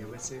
USA,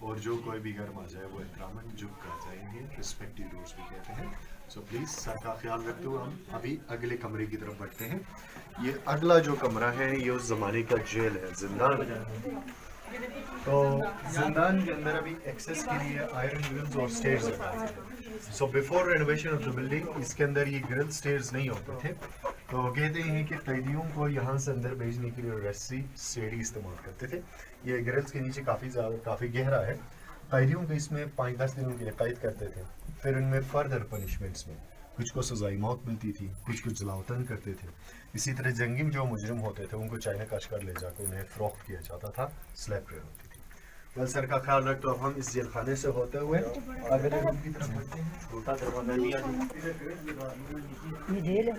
اور جو کوئی بھی گھر میں آ جائے وہ احتراماً جھک کر جائیں گے. رسپیکٹیو ڈورس بھی کہتے ہیں. سو پلیز سر کا خیال رکھتے ہوئے ہم ابھی اگلے کمرے کی طرف بڑھتے ہیں. یہ اگلا جو کمرہ ہے یہ اس زمانے کا جیل ہے, زندان ہے. تو زندان کے اندر ابھی ایکسیس کے لیے آئرن گرلز اور سٹیئرز ہیں. So before renovation of the building اس کے اندر یہ گرل سٹیئرز نہیں ہوتے تھے. تو کہتے ہیں کہ قیدیوں کو یہاں سے اندر بھیجنے کے لیے رسی سیڑھی استعمال کرتے تھے. یہ گرلز کے نیچے کافی گہرا ہے. قیدیوں کو اس میں 5-10 دنوں کے لیے قید کرتے تھے. پھر ان میں فردر پنشمنٹس میں کچھ کو سزائے موت ملتی تھی, کچھ جلاوطن کرتے تھے. اسی طرح جنگی میں جو مجرم ہوتے تھے ان کو چائنا کاش کر لے جا کے انہیں فروخت کیا جاتا تھا, سلیب ٹریڈ ہوتی تھی. بل سر کا خیال رکھ تو اب ہم اس جیل خانے سے ہوتے ہوئے اگلے روم کی طرف بڑھتے ہیں. چھوٹا دروازہ یہ جیل ہے.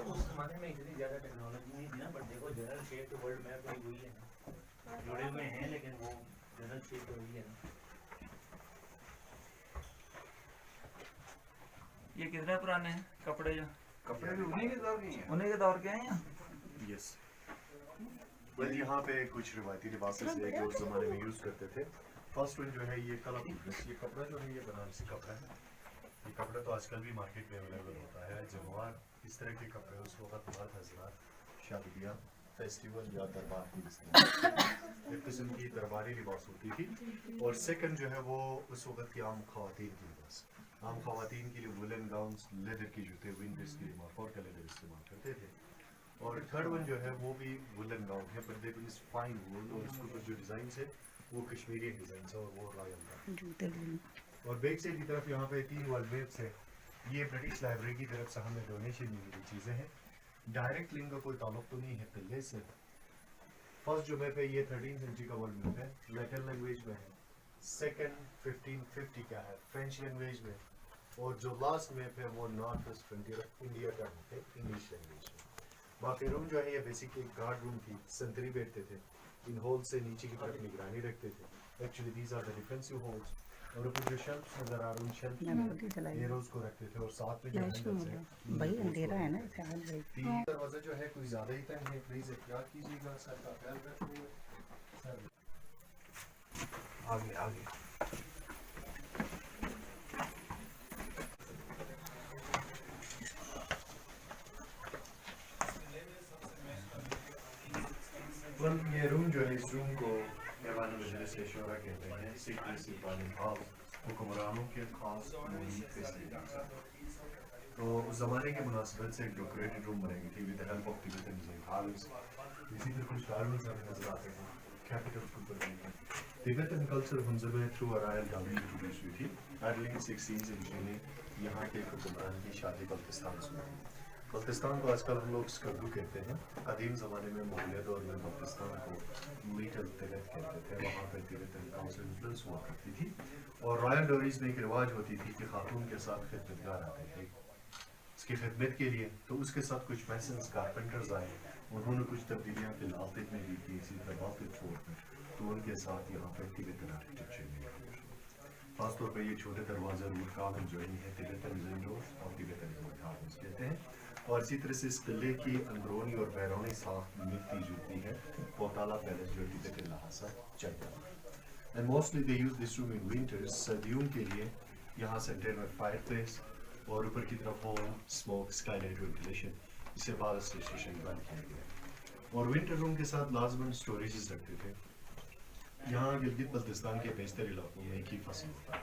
اس زمانے میں اتنی زیادہ ٹیکنالوجی نہیں تھی نا, بٹ دیکھو جنرل شیپ تو ورلڈ میپ وہی ہوئی ہے نا, جڑے ہوئے ہیں لیکن وہ جنرل شیپ تو وہی ہے نا. یہ کتنے پرانے ہیں کپڑے؟ جو کپڑے بھی انہیں کے دور کے ہیں, انہیں کے دور کے ہیں. یس. یہاں پہ کچھ روایتی لباسیں ہیں جو اس زمانے میں یوز کرتے تھے. فرسٹ ون جو ہے یہ کلر, یہ کپڑا جو ہے یہ بنارسی کپڑا ہے. یہ کپڑا تو آج کل بھی مارکیٹ میں اویلیبل ہوتا ہے. جموار اس طرح کے کپڑے اس وقت مرد حضرات شادیاں, فیسٹیول یا دربار کی ایک قسم کی درباری لباس ہوتی تھی. اور سیکنڈ جو ہے وہ اس وقت کی عام خواتین کی لباس. عام خواتین کے لیے وولن گاؤنس, لیدر کے جوتے, ونٹرز کے لیے مافور کا لیدر استعمال کرتے تھے. اور تھرڈ ون جو ہے وہ بھی وولن گاؤن ہے, پر دیکھو اس فائن وول, اور اس کے اوپر جو ڈیزائنس ہے وہ کشمیری ڈیزائنس ہے اور وہ رائل کا. اور بیک سائڈ کی طرف یہاں پہ 3 وال میپس ہے. یہ برٹش لائبریری کی طرف سے ہمیں ڈونیشن ملی چیزیں ہیں. ڈائریکٹ لنک کا کوئی تعلق تو نہیں ہے قلعے سے. فرسٹ جو میپ ہے یہ 13 سینچری کا ورلڈ میپ ہے, لیٹن لینگویج میں ہے. سیکنڈ 1550 کا ہے فرینچ لینگویج میں. اور جو لاسٹ میپ ہے وہ north west frontier of India کا ہے انگلش لینگویج میں. باقی روم جو ہے یہ بیسکلی گارڈ روم تھی, سنتری بیٹھتے تھے. ان ہول سے نیچے کی طرف نگرانی رکھتے تھے. Actually these are the defensive holes. اور اوپر جو شیلفس نظر آ رہے ہیں, شیلف میں ہیروز کو رکھتے تھے. اور ساتھ میں جو ہینڈلز ہیں بھائی اندھیرا ہے نا, تین دروازہ جو ہے کوئی زیادہ ہی تنگ ہے. پلیز احتیاط کیجیے گا, سر کا خیال رکھیے. سر آگے آگے. یہ روم جو ہے, اس روم کو ایوان مجلس شورا کہتے ہیں. سیکریسی والے ہال حکمرانوں کے خاص عمومی فیسلٹیز. تو اس زمانے کے مناسبت سے ایک ڈیکوریٹڈ روم بنائی تھی with help of Tibetan music halls. اسی طرح کچھ گارمنٹس ہمیں نظر آتے ہیں کیپٹل کے اوپر بھی. ٹیبٹن کلچر ہنزر میں تھرو ارائل ڈالی انٹروڈیوس ہوئی تھی. ارلی 16 سینچری میں یہاں کے حکمران کی شادی بلتستان سے ہوئی. بلتستان کو آج کل ہم لوگ اسکردو کہتے ہیں. قدیم زمانے میں مغلیہ دور میں بلتستان کو میٹل تبت کہتے تھے. وہاں پہ تبتن کاؤنسل انفلوئنس ہوا کرتی تھی. اور رائل ڈوریز میں ایک رواج ہوتی تھی کہ خاتون کے ساتھ خدمتگار آتے تھے اس کی خدمت کے لیے. تو اس کے ساتھ کچھ میسنس کارپینٹرز آئے, انہوں نے کچھ تبدیلیاں فی الحال میں بھی کی. اسی طرح بالٹک فورٹ میں تو ان کے ساتھ یہاں پہ تبتن آرکیٹیکچر میں خاص طور پہ یہ چھوٹے دروازے روٹ کارون جو ہیں تبتن ونڈوز اور تبتن کارونز کہتے ہیں. اور اسی طرح سے اس قلعے کی اندرونی اور بیرونی ساخت ملتی جلتی ہے. پوتالا پیلس جو تبتن لحاظہ چلتا ہے. And mostly they use this room in winters, سردیوں کے لیے. یہاں سینٹر میں فائر پلیس, اور اوپر کی طرف home smoke sky light ventilation, اسے بعد اسٹیشن بند کیا گیا ہے. اور ونٹر روم کے ساتھ لازمن اسٹوریجز رکھتے تھے. یہاں گلگت بلتستان کے بیشتر علاقوں میں ایک ہی فصل ہوتا ہے.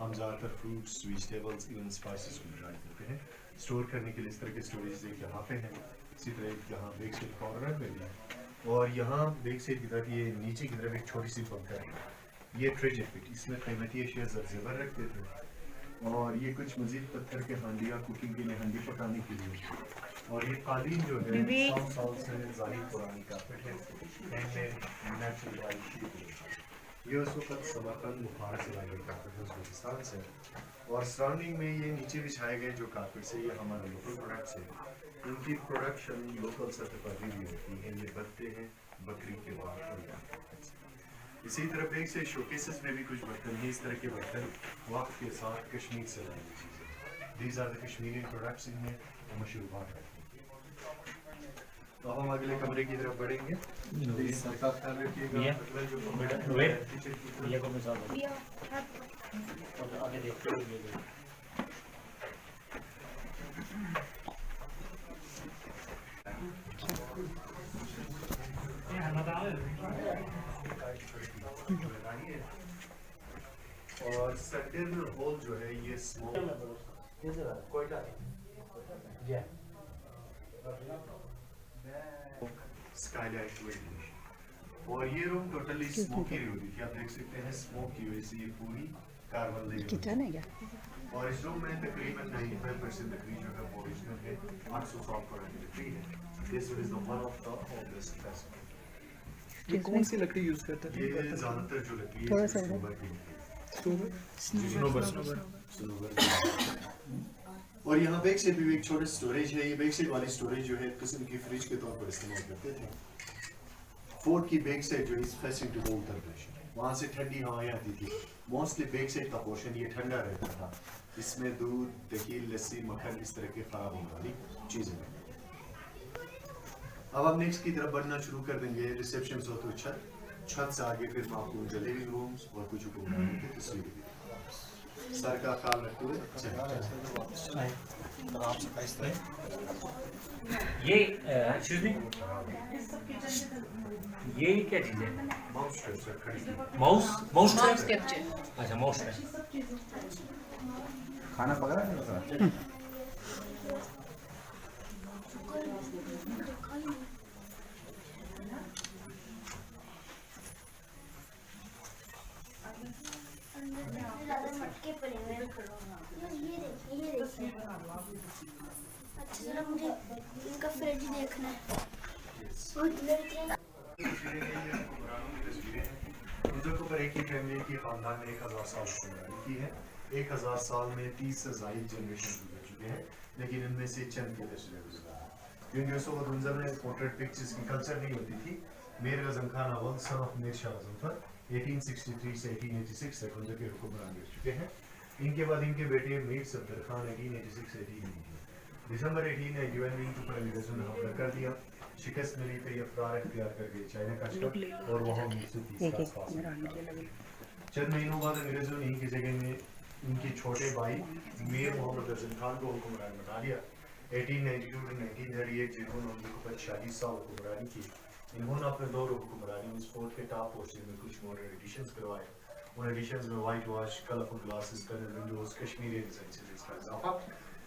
ہم زیادہ تر فروٹس، ویجیٹیبلس، ایون اسپائسز کو ڈرائی کرتے ہیں اسٹور کرنے کے لیے. اس طرح کے اسٹوریجز ایک یہاں پہ ہیں، اسی طرح ایک یہاں بیک سائڈ کارنر میں بھی ہے. اور یہاں بیک سائڈ کی طرف یہ نیچے کی طرف ایک چھوٹی سی بنکر ہے. یہ ٹریجر پٹ، اس میں قیمتی اشیاء زر رکھتے تھے. اور یہ کچھ مزید پتھر کے ہانڈیاں کوکنگ کے لیے، ہانڈی پکانے کے لیے. اور یہ قالین جو ہے 100 سال سے زائد پرانی کارپیٹ ہے، نیچرل ڈرائی شیٹ ہے. یہ اس وقت سمرقند بخار سے لائی گئی کارپیٹ ہے ازبکستان سے. اور سراؤنڈنگ میں یہ نیچے بچھائے گئے جو کارپیٹس ہے، یہ ہمارے لوکل پروڈکٹس ہیں. ان کی پروڈکشن لوکل سطح پر بھی ہوتی ہے. یہ بنتے ہیں بکری کے بعد اور جانور سے. اسی طرح ایک سے شوکیسز میں بھی کچھ برتن ہیں. اس طرح کے برتن وقت کے ساتھ کشمیر سے لائی گئی چیزیں. These are the Kashmiri products, ان میں مشروبات ہیں. تو ہم اگلے کمرے کی طرف بڑھیں گے. پلیز سر کا خیال رکھیے گا. اگلا جو کمرہ ہے وہ ہے کچن کی طرف. یہ کو مثال اور آگے دیکھتے ہوئے اور سینٹرل ہال جو ہے یہ اسکائی لائٹ وینٹیلیشن. اور یہ روم ٹوٹلی اسموکی ہوتی تھی. آپ دیکھ سکتے ہیں اسموک کی وجہ سے یہ پوری کاربن کچن ہے کیا؟ اور اس روم میں تقریباً 95% لکڑی جو ہے وہ اوریجنل ہے. 800 سال پرانی لکڑی ہے. This is the one of the oldest festival. یہ کون سی لکڑی یوز کرتے تھے؟ یہ زیادہ تر جو لکڑی تھوڑا ہے سا صنوبر کی لکڑی. صنوبر. اور یہاں بیک سائڈ بھی ایک چھوٹا اسٹوریج ہے. یہ بیک سائڈ والی اسٹوریج جو ہے ایک قسم کی فریج کے طور پر استعمال کرتے تھے. فورٹ کی بیک سائڈ جو ہے فیسنگ ٹو اتر پردیش، وہاں سے ٹھنڈی ہوائیں آتی تھی. موسٹلی بیک سائڈ کا پورشن یہ ٹھنڈا رہتا تھا. اس میں دودھ، دہی، لسی، مکھن، اس طرح کے خراب ہونے والی چیزیں. اب ہم نیکسٹ کی طرف بڑھنا شروع کر دیں گے. ریسیپشن سے تو چھت سے آگے پھر میں آپ کو لیونگ رومس اور کچھ حکمرانی کی تصویریں دی. سر کا خیال رکھتے ہوئے یہ ایکسکیوز می، یہ کیا چیز ہے؟ ماؤس اچھا ماؤس ہے. کھانا پک رہا ہے؟ ایک ہی فیملی کی خاندان نے 1000 سال حکمرانی کی ہے. 1000 سال میں 30 سے زائد جنریشن گزر چکے ہیں، لیکن ان میں سے چند کے تجربے گزرا ہے. کیونکہ اس وقت منظر میں پورٹریٹ پکچرز کی کلچر نہیں ہوتی تھی. میر اعظم خان اول سن آف میر شاہ اعظم پر 1863 سے 1886 تک منظر کے حکمران رہ چکے ہیں. ان کے بعد ان کے بیٹے میر صفدر خان 1886 سے 1890 دسمبر 1891 کے اوپر انگریزوں نے حملہ کر دیا. شکست ملی تو یہ فرار اختیار کر گئے چائنا کا طرف اور وہاں 1930 کا فاصلہ. چند مہینوں بعد انگریزوں نے ان کی جگہ میں ان کے چھوٹے بھائی میر محمد اعظم خان کو حکمران بنا لیا. 1892 to 1938 جنہوں نے 40 سال حکمرانی کی. انہوں نے اپنے دور حکمرانی میں اس فورٹ کے ٹاپ پورشن میں کچھ ماڈرن ایڈیشنز کروائے. ان ایڈیشنز میں وائٹ واش، کلرفل گلاسز، کرنل ونڈوز، کشمیری ڈیزائن سے اس کا اضافہ.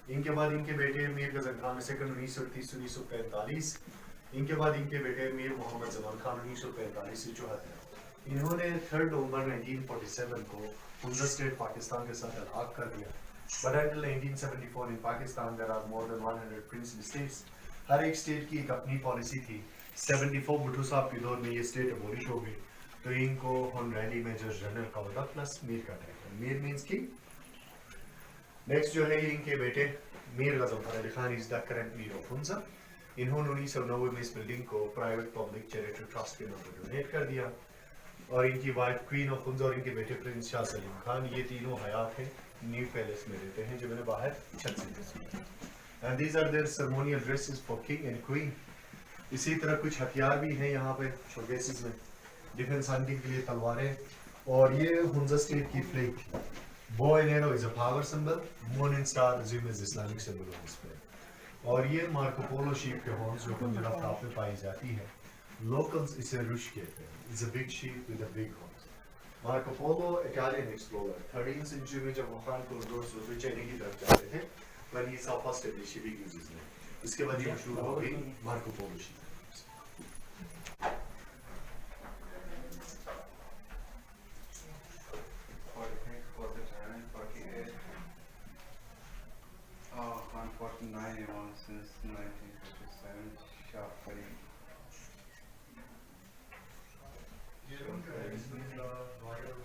ان کے بعد ان کے بیٹے میر غزن خان سیکنڈ 1930 1945. ان کے بعد ان کے بیٹے میر محمد زمان خان 1945 سے 74. انہوں نے 3 نومبر 1947 کو حمزہ اسٹیٹ پاکستان کے ساتھ الحاق کر دیا. But until 1974 in Pakistan there are more than 100 princely states. ہر ایک اسٹیٹ کی ایک اپنی پالیسی تھی. 74 بھٹو صاحب کے دور میں یہ اسٹیٹ ابولش ہو گئی تو ان کو ہنریلی میجر جنرل کا ہوتا پلس میر کا ٹائٹل. میر مینس کی. نیکسٹ جو ہے ان کے بیٹے میر غضنفر علی خان از دا کرنٹ میر آف حمزہ. انہوں نے 1990 میں اس بلڈنگ کو پرائیویٹ پبلک چیریٹی ٹرسٹ کے نام پر ڈونیٹ کر دیا. اور ان کی وائف کوئین آف حمزہ اور ان کے بیٹے پرنس شاہ سلیم خان یہ تینوں حیات ہیں نیو پیلس میں رہتے ہیں جو میں نے باہر چھت سے تصویر. And these are their ceremonial dresses for king and queen. اسی طرح کچھ ہتھیار بھی ہیں یہاں پہ شوکیسز میں. ڈیفنس ہنٹنگ کے لیے تلواریں. اور یہ حمزہ اسٹیٹ کی فلیگ تھی. Bow and arrow is a power symbol. Moon and star assume is Islamic symbol on display. اور یہ مارکو پولو شیپ کے ہارنز جو خنزیر آفتاب میں پائی جاتی ہے. لوکلز اسے رش کہتے ہیں. It's a big sheep with a big horns. Marco polo Italian explorer 13 century میں جب وفان کو دوسرے چینی کی طرف جاتے تھے when he saw first of the shipping uses نے اس کے بعد یہ مشہور ہو گئی Marco Polo sheep. Since 1957, Shah Farid.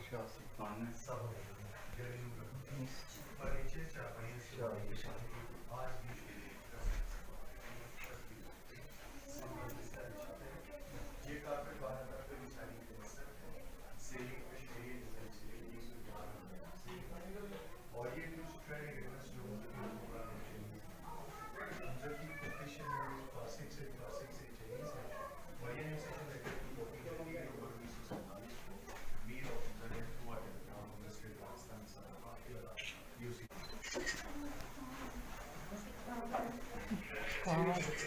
Shah Sultan.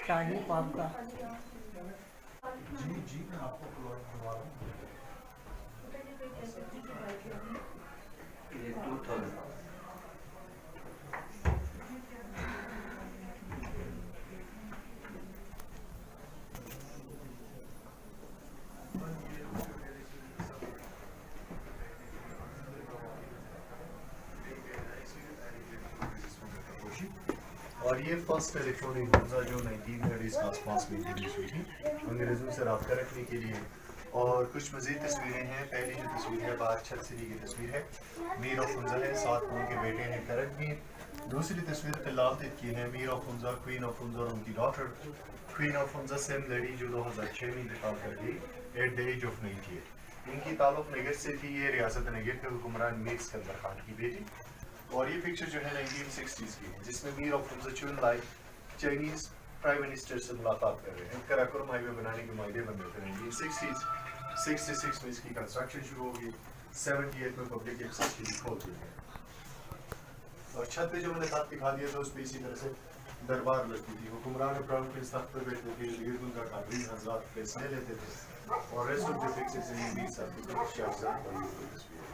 شاہی خواب کا جی میں آپ کو پلاٹ بنوا رہا ہوں. یہ 2000 اور یہ فرسٹ الیکٹرانک گنزا جو 1930 کے آس پاس میں انٹروڈیوس ہوئی تھی انگریزوں سے رابطہ رکھنے کے لیے. اور کچھ مزید تصویریں ہیں. پہلی جو تصویر ہے بار چھتری کی تصویر ہے. میر آف حمزہ ہے, 7 ان کے بیٹے ہیں کرن میر. دوسری تصویر تلالتت کی ہے میر آف حمزہ, کوئین آف حمزہ اور ان کی daughter. Queen of Hamza same لڑی جو 2006 میں انتقال کر گئی ایٹ دا ایج آف 98. ان کی تعلق نگر سے تھی. یہ ریاست نگر کے حکمران میر اسکندر خان کی بیٹی. اور یہ پکچر جو ہے 1960s کی ہے جس میں میر آف حمزہ چون لائی چائنیز پرائم منسٹر سے ملاقات کر رہے ہیں. کراکرم ہائی وے بنانے کے معاہدے بن رہے تھے 1960s. 66 میں اس کی کنسٹرکشن شروع ہوگی. 78 میں پبلک ایکسیس کے لیے کھول دی گئی. اور چھت پہ جو میں نے خط دکھا دیا تھا اس پہ اسی طرح سے دربار لگتی تھی. حکمران براؤن پرنس تخت پر بیٹھتے تھے. ارد کا قادری حضرات فیصلے لیتے تھے. اور ریسٹ آف دی پکچرز ان 20 سال کی شاہزاد بنی ہوئی تصویر.